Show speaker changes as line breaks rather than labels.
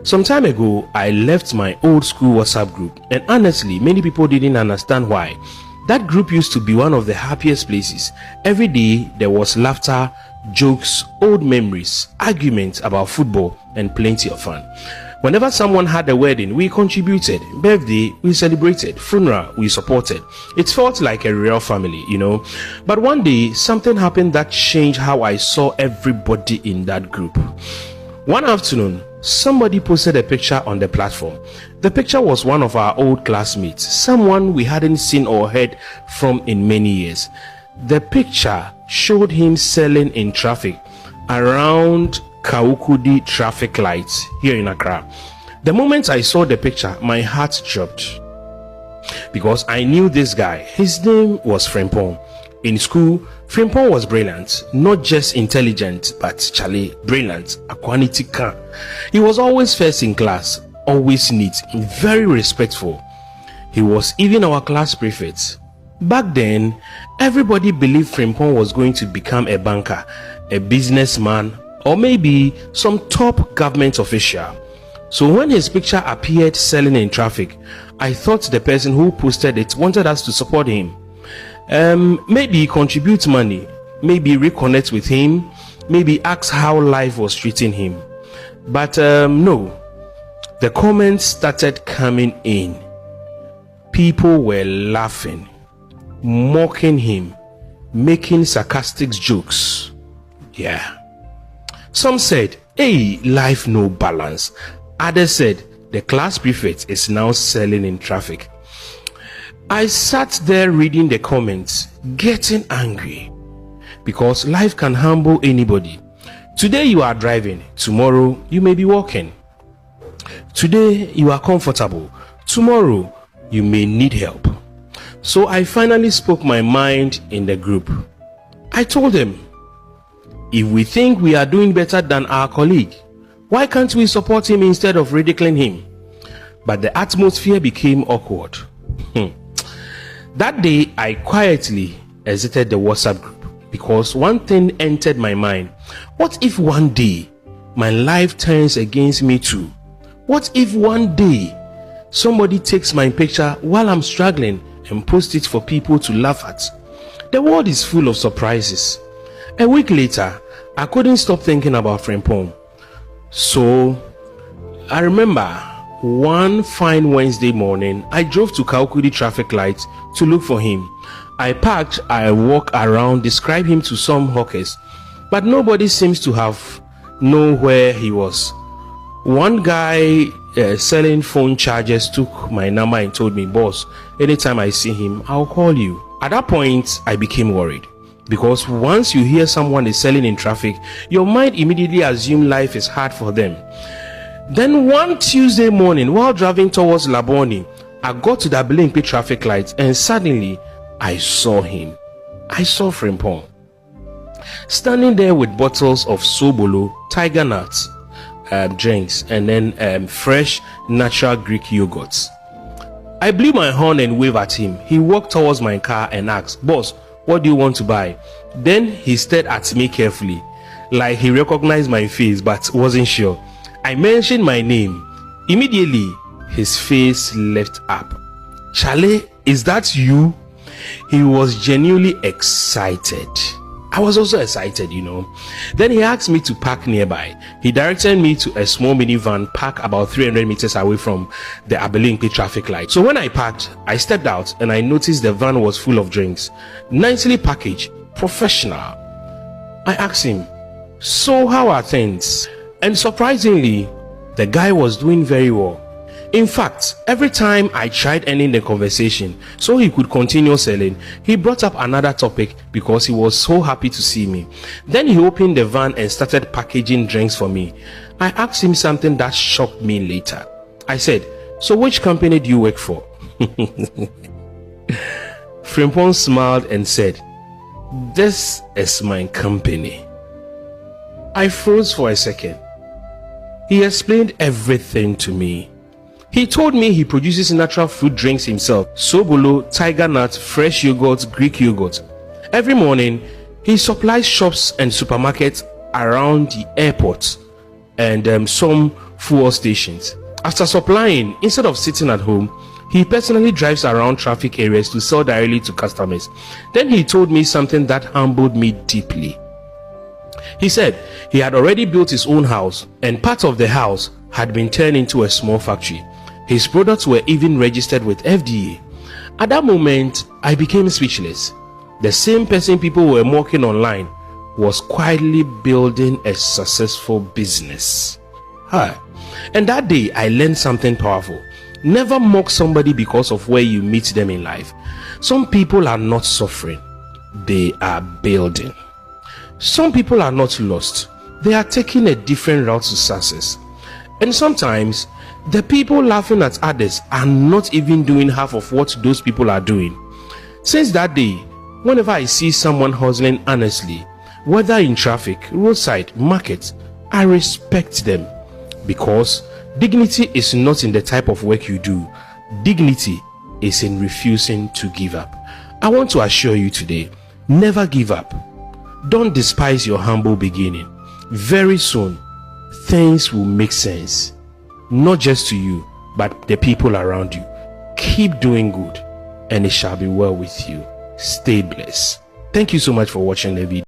Some time ago, I left my old school WhatsApp group, and honestly, many people didn't understand why. That group used to be one of the happiest places. Every day, there was laughter, jokes, old memories, arguments about football, and plenty of fun. Whenever someone had a wedding, we contributed. Birthday, we celebrated. Funeral, we supported. It felt like a real family, But one day, something happened that changed how I saw everybody in that group. One afternoon, somebody posted a picture on the platform. The picture was one of our old classmates, someone we hadn't seen or heard from in many years. The picture showed him selling in traffic around Kaukudi traffic lights here in Accra. The moment I saw the picture, my heart dropped because I knew this guy. His name was Frimpong. In school, Frimpong was brilliant, not just intelligent, but brilliant, a quality car. He was always first in class, always neat, very respectful. He was even our class prefect. Back then, everybody believed Frimpong was going to become a banker, a businessman, or maybe some top government official. So when his picture appeared selling in traffic, I thought the person who posted it wanted us to support him. Maybe contribute money, maybe reconnect with him, maybe ask how life was treating him. But no, the comments started coming in. People were laughing, mocking him, making sarcastic jokes. Yeah. Some said, hey, life no balance. Others said, the class prefect is now selling in traffic. I sat there reading the comments, getting angry, because life can humble anybody. Today you are driving, tomorrow you may be walking. Today you are comfortable, tomorrow you may need help. So I finally spoke my mind in the group. I told them, if we think we are doing better than our colleague, why can't we support him instead of ridiculing him? But the atmosphere became awkward. That day, I quietly exited the WhatsApp group because one thing entered my mind. What if one day my life turns against me too? What if one day somebody takes my picture while I'm struggling and posts it for people to laugh at? The world is full of surprises. A week later, I couldn't stop thinking about Frimpong. So, I remember one fine Wednesday morning, I drove to Kaukudi traffic lights to look for him. I parked, I walked around, described him to some hawkers, but nobody seems to have known where he was. One guy selling phone chargers took my number and told me, boss, anytime I see him, I'll call you. At that point, I became worried. Because once you hear someone is selling in traffic, your mind immediately assumes life is hard for them. Then one Tuesday morning, while driving towards Laboni, I got to the Abilimpi traffic lights and suddenly I saw him. I saw Frimpong standing there with bottles of Sobolo, tiger nuts, drinks, and then fresh natural Greek yogurts. I blew my horn and waved at him. He walked towards my car and asked, boss, what do you want to buy? Then he stared at me carefully, like he recognized my face but wasn't sure. I mentioned my name. Immediately, his face lit up. Chale, is that you? He was genuinely excited. I was also excited, Then he asked me to park nearby. He directed me to a small minivan parked about 300 meters away from the Abilimpi traffic light. So when I parked, I stepped out and I noticed the van was full of drinks, nicely packaged, professional. I asked him, so how are things? And surprisingly, the guy was doing very well. In fact, every time I tried ending the conversation so he could continue selling, he brought up another topic because he was so happy to see me. Then he opened the van and started packaging drinks for me. I asked him something that shocked me later. I said, so which company do you work for? Frimpong smiled and said, this is my company. I froze for a second. He explained everything to me. He told me he produces natural fruit drinks himself, Sobolo, tiger nut, fresh yogurt, Greek yogurt. Every morning, he supplies shops and supermarkets around the airport and some fuel stations. After supplying, instead of sitting at home, he personally drives around traffic areas to sell directly to customers. Then he told me something that humbled me deeply. He said he had already built his own house, and part of the house had been turned into a small factory. His products were even registered with FDA. At that moment, I became speechless. The same person people were mocking online was quietly building a successful business. Hi. And that day, I learned something powerful. Never mock somebody because of where you meet them in life. Some people are not suffering, they are building. Some people are not lost, they are taking a different route to success. And sometimes, the people laughing at others are not even doing half of what those people are doing. Since that day, whenever I see someone hustling honestly, whether in traffic, roadside, market, I respect them. Because dignity is not in the type of work you do. Dignity is in refusing to give up. I want to assure you today, never give up. Don't despise your humble beginning. Very soon, things will make sense. Not just to you, but the people around you. Keep doing good, and it shall be well with you. Stay blessed. Thank you so much for watching the video.